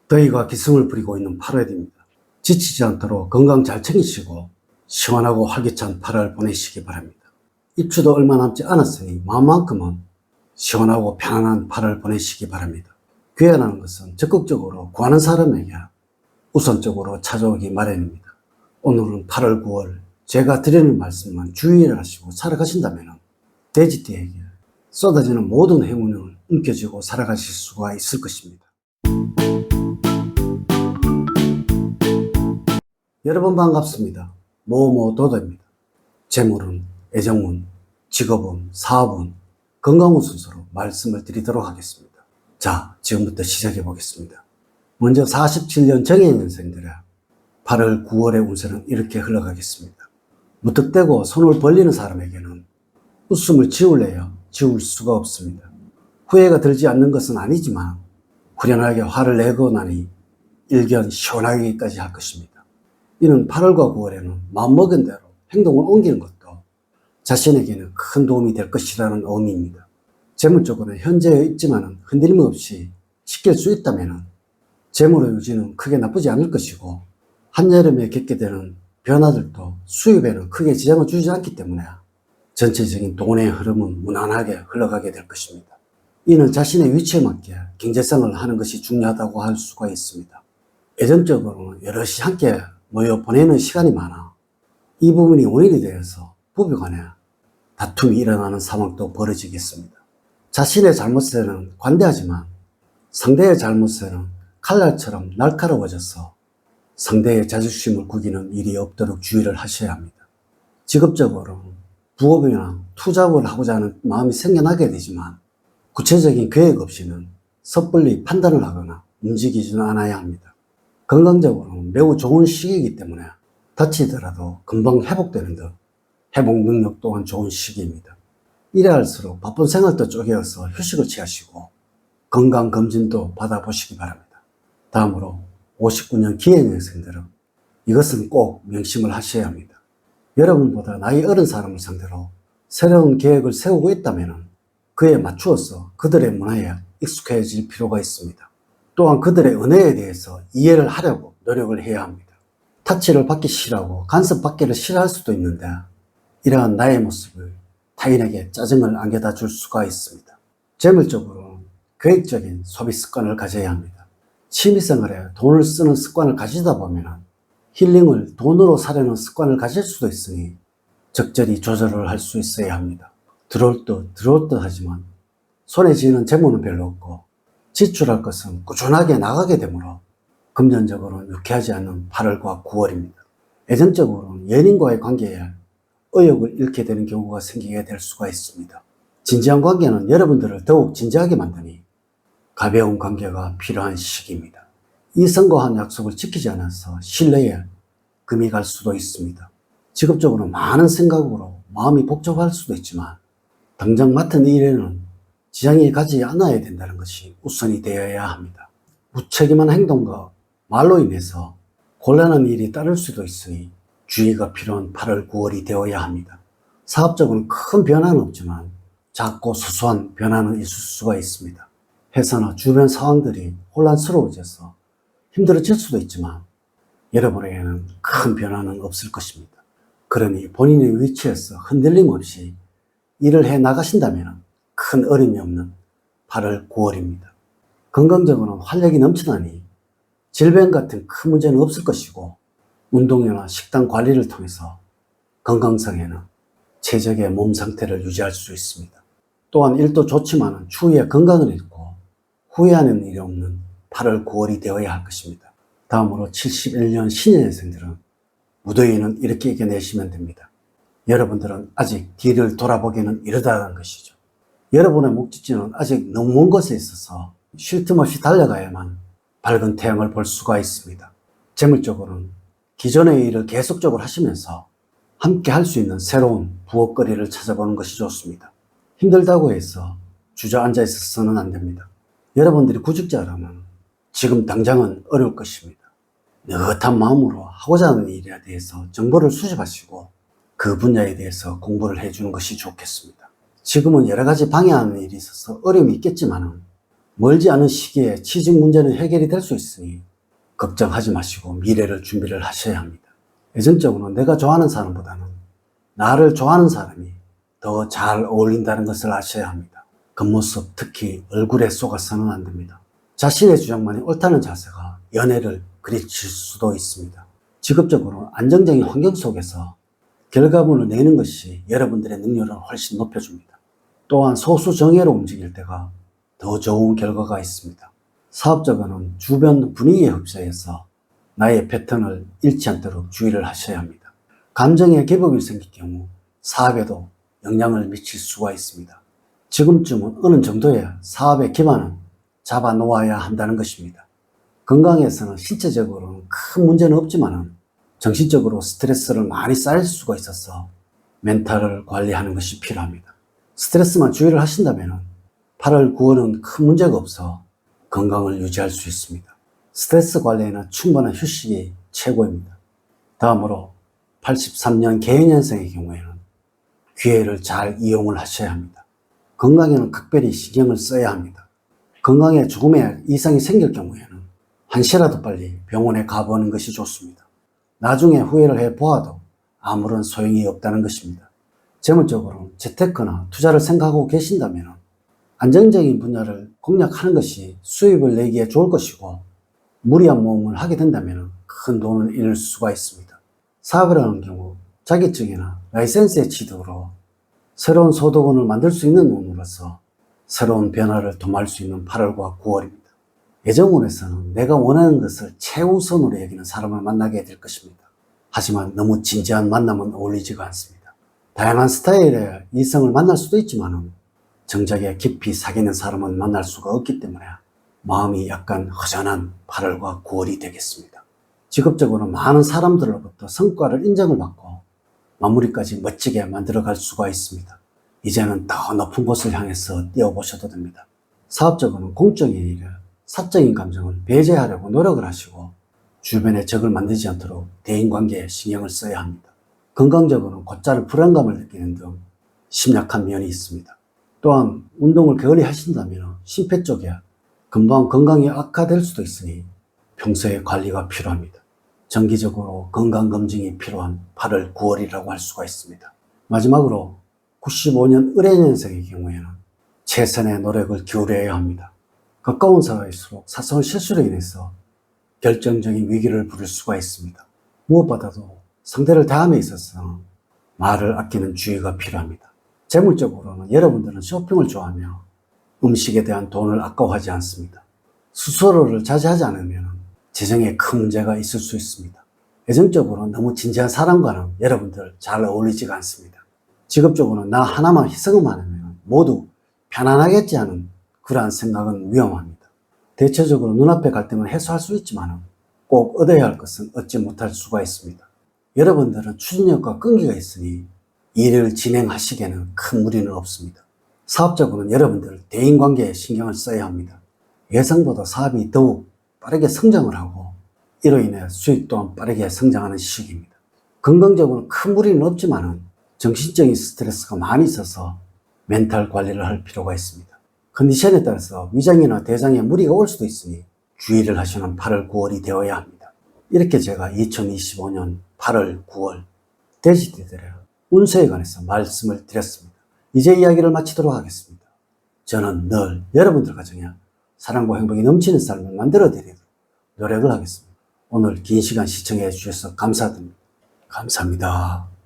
더위가 기승을 부리고 있는 8월입니다. 지치지 않도록 건강 잘 챙기시고 시원하고 활기찬 8월 보내시기 바랍니다. 입추도 얼마 남지 않았으니 마음만큼은 시원하고 편안한 8월 보내시기 바랍니다. 귀환하는 것은 적극적으로 구하는 사람에게 우선적으로 찾아오기 마련입니다. 오늘은 8월 9월 제가 드리는 말씀만 주의를 하시고 살아가신다면 돼지띠에게 쏟아지는 모든 행운을 움켜쥐고 살아가실 수가 있을 것입니다. 여러분 반갑습니다. 모모도도입니다. 재물운, 애정운, 직업운, 사업운, 건강운 순서로 말씀을 드리도록 하겠습니다. 자, 지금부터 시작해 보겠습니다. 먼저 47년 정해년생들의 8월 9월의 운세는 이렇게 흘러가겠습니다. 무턱대고 손을 벌리는 사람에게는 웃음을 지울래야 지울 수가 없습니다. 후회가 들지 않는 것은 아니지만 후련하게 화를 내고 나니 일견 시원하기까지 할 것입니다. 이는 8월과 9월에는 마음먹은 대로 행동을 옮기는 것도 자신에게는 큰 도움이 될 것이라는 의미입니다. 재물적으로는 현재에 있지만 흔들림 없이 지킬 수 있다면 재물의 유지는 크게 나쁘지 않을 것이고 한여름에 겪게 되는 변화들도 수입에는 크게 지장을 주지 않기 때문에 전체적인 돈의 흐름은 무난하게 흘러가게 될 것입니다. 이는 자신의 위치에 맞게 경제성을 하는 것이 중요하다고 할 수가 있습니다. 예전적으로는 여럿이 함께 모여 보내는 시간이 많아 이 부분이 원인이 되어서 부부간에 다툼이 일어나는 상황도 벌어지겠습니다. 자신의 잘못에는 관대하지만 상대의 잘못에는 칼날처럼 날카로워져서 상대의 자존심을 구기는 일이 없도록 주의를 하셔야 합니다. 직업적으로는 부업이나 투잡을 하고자 하는 마음이 생겨나게 되지만 구체적인 계획 없이는 섣불리 판단을 하거나 움직이지는 않아야 합니다. 건강적으로는 매우 좋은 시기이기 때문에 다치더라도 금방 회복되는 듯 회복 능력 또한 좋은 시기입니다. 이래 할수록 바쁜 생활도 쪼개어서 휴식을 취하시고 건강검진도 받아보시기 바랍니다. 다음으로 59년 기해년생들은 이것은 꼭 명심을 하셔야 합니다. 여러분보다 나이 어린 사람을 상대로 새로운 계획을 세우고 있다면 그에 맞추어서 그들의 문화에 익숙해질 필요가 있습니다. 또한 그들의 은혜에 대해서 이해를 하려고 노력을 해야 합니다. 타치를 받기 싫어하고 간섭받기를 싫어할 수도 있는데 이러한 나의 모습을 타인에게 짜증을 안겨다 줄 수가 있습니다. 재물적으로는 계획적인 소비 습관을 가져야 합니다. 취미생활에 돈을 쓰는 습관을 가지다 보면 힐링을 돈으로 사려는 습관을 가질 수도 있으니 적절히 조절을 할 수 있어야 합니다. 들어올 듯 하지만 손에 쥐는 재물은 별로 없고 지출할 것은 꾸준하게 나가게 되므로 금전적으로는 유쾌하지 않은 8월과 9월입니다. 애정적으로는 연인과의 관계에 의욕을 잃게 되는 경우가 생기게 될 수가 있습니다. 진지한 관계는 여러분들을 더욱 진지하게 만드니 가벼운 관계가 필요한 시기입니다. 이 선거한 약속을 지키지 않아서 신뢰에 금이 갈 수도 있습니다. 직업적으로 많은 생각으로 마음이 복잡할 수도 있지만 당장 맡은 일에는 지장이 가지 않아야 된다는 것이 우선이 되어야 합니다. 무책임한 행동과 말로 인해서 곤란한 일이 따를 수도 있으니 주의가 필요한 8월, 9월이 되어야 합니다. 사업적으로는 큰 변화는 없지만 작고 소소한 변화는 있을 수가 있습니다. 회사나 주변 상황들이 혼란스러워져서 힘들어질 수도 있지만 여러분에게는 큰 변화는 없을 것입니다. 그러니 본인의 위치에서 흔들림 없이 일을 해 나가신다면 큰 어려움이 없는 8월, 9월입니다. 건강적으로는 활력이 넘쳐나니 질병 같은 큰 문제는 없을 것이고 운동이나 식단 관리를 통해서 건강상에는 최적의 몸 상태를 유지할 수 있습니다. 또한 일도 좋지만 추후에 건강을 잃고 후회하는 일이 없는 8월, 9월이 되어야 할 것입니다. 다음으로 71년 신년생들은 무더위는 이렇게 이겨내시면 됩니다. 여러분들은 아직 뒤를 돌아보기는 이르다는 것이죠. 여러분의 목적지는 아직 너무 먼 곳에 있어서 쉴 틈 없이 달려가야만 밝은 태양을 볼 수가 있습니다. 재물적으로는 기존의 일을 계속적으로 하시면서 함께 할 수 있는 새로운 부업거리를 찾아보는 것이 좋습니다. 힘들다고 해서 주저앉아 있어서는 안 됩니다. 여러분들이 구직자라면 지금 당장은 어려울 것입니다. 느긋한 마음으로 하고자 하는 일에 대해서 정보를 수집하시고 그 분야에 대해서 공부를 해주는 것이 좋겠습니다. 지금은 여러 가지 방해하는 일이 있어서 어려움이 있겠지만 멀지 않은 시기에 취직 문제는 해결이 될 수 있으니 걱정하지 마시고 미래를 준비를 하셔야 합니다. 애정적으로 내가 좋아하는 사람보다는 나를 좋아하는 사람이 더 잘 어울린다는 것을 아셔야 합니다. 겉모습, 특히 얼굴에 쏘가서는 안 됩니다. 자신의 주장만이 옳다는 자세가 연애를 그르칠 수도 있습니다. 직업적으로 안정적인 환경 속에서 결과물을 내는 것이 여러분들의 능력을 훨씬 높여줍니다. 또한 소수 정예로 움직일 때가 더 좋은 결과가 있습니다. 사업적으로는 주변 분위기에 흡사해서 나의 패턴을 잃지 않도록 주의를 하셔야 합니다. 감정의 기복이 생길 경우 사업에도 영향을 미칠 수가 있습니다. 지금쯤은 어느 정도의 사업의 기반은 잡아 놓아야 한다는 것입니다. 건강에서는 신체적으로는 큰 문제는 없지만 정신적으로 스트레스를 많이 쌓일 수가 있어서 멘탈을 관리하는 것이 필요합니다. 스트레스만 주의를 하신다면 8월, 9월은 큰 문제가 없어 건강을 유지할 수 있습니다. 스트레스 관리에는 충분한 휴식이 최고입니다. 다음으로 83년 개연년생의 경우에는 기회를 잘 이용을 하셔야 합니다. 건강에는 특별히 신경을 써야 합니다. 건강에 조금의 이상이 생길 경우에는 한시라도 빨리 병원에 가보는 것이 좋습니다. 나중에 후회를 해보아도 아무런 소용이 없다는 것입니다. 재물적으로 재테크나 투자를 생각하고 계신다면 안정적인 분야를 공략하는 것이 수입을 내기에 좋을 것이고, 무리한 모험을 하게 된다면 큰 돈을 잃을 수가 있습니다. 사업을 하는 경우 자격증이나 라이센스의 취득으로 새로운 소득원을 만들 수 있는 운으로서 새로운 변화를 도모할 수 있는 8월과 9월입니다. 애정운에서는 내가 원하는 것을 최우선으로 여기는 사람을 만나게 될 것입니다. 하지만 너무 진지한 만남은 어울리지가 않습니다. 다양한 스타일의 이성을 만날 수도 있지만 정작에 깊이 사귀는 사람은 만날 수가 없기 때문에 마음이 약간 허전한 8월과 9월이 되겠습니다. 직업적으로 많은 사람들로부터 성과를 인정을 받고 마무리까지 멋지게 만들어갈 수가 있습니다. 이제는 더 높은 곳을 향해서 뛰어보셔도 됩니다. 사업적으로는 공적인 일에 사적인 감정을 배제하려고 노력을 하시고 주변에 적을 만들지 않도록 대인관계에 신경을 써야 합니다. 건강적으로는 곧잘 불안감을 느끼는 등 심약한 면이 있습니다. 또한 운동을 게을리 하신다면 심폐 쪽에 금방 건강이 악화될 수도 있으니 평소에 관리가 필요합니다. 정기적으로 건강검진이 필요한 8월, 9월이라고 할 수가 있습니다. 마지막으로 95년 을해년생의 경우에는 최선의 노력을 기울여야 합니다. 가까운 사이일수록 사소한 실수로 인해서 결정적인 위기를 부를 수가 있습니다. 무엇보다도 상대를 대함에 있어서 말을 아끼는 주의가 필요합니다. 재물적으로는 여러분들은 쇼핑을 좋아하며 음식에 대한 돈을 아까워하지 않습니다. 수수료를 자제하지 않으면 재정에 큰 문제가 있을 수 있습니다. 애정적으로 너무 진지한 사람과는 여러분들 잘 어울리지가 않습니다. 직업적으로는 나 하나만 희생만 하면 모두 편안하겠지 하는 그러한 생각은 위험합니다. 대체적으로 눈앞의 갈등을 해소할 수 있지만 꼭 얻어야 할 것은 얻지 못할 수가 있습니다. 여러분들은 추진력과 끈기가 있으니 일을 진행하시기에는 큰 무리는 없습니다. 사업적으로는 여러분들 대인관계에 신경을 써야 합니다. 예상보다 사업이 더욱 빠르게 성장을 하고 이로 인해 수익 또한 빠르게 성장하는 시기입니다. 건강적으로는 큰 무리는 없지만 정신적인 스트레스가 많이 있어서 멘탈 관리를 할 필요가 있습니다. 컨디션에 따라서 위장이나 대장에 무리가 올 수도 있으니 주의를 하시는 8월, 9월이 되어야 합니다. 이렇게 제가 2025년 8월, 9월 돼지띠들의 운세에 관해서 말씀을 드렸습니다. 이제 이야기를 마치도록 하겠습니다. 저는 늘 여러분들 가정에 사랑과 행복이 넘치는 삶을 만들어 드리도록 노력을 하겠습니다. 오늘 긴 시간 시청해 주셔서 감사드립니다. 감사합니다.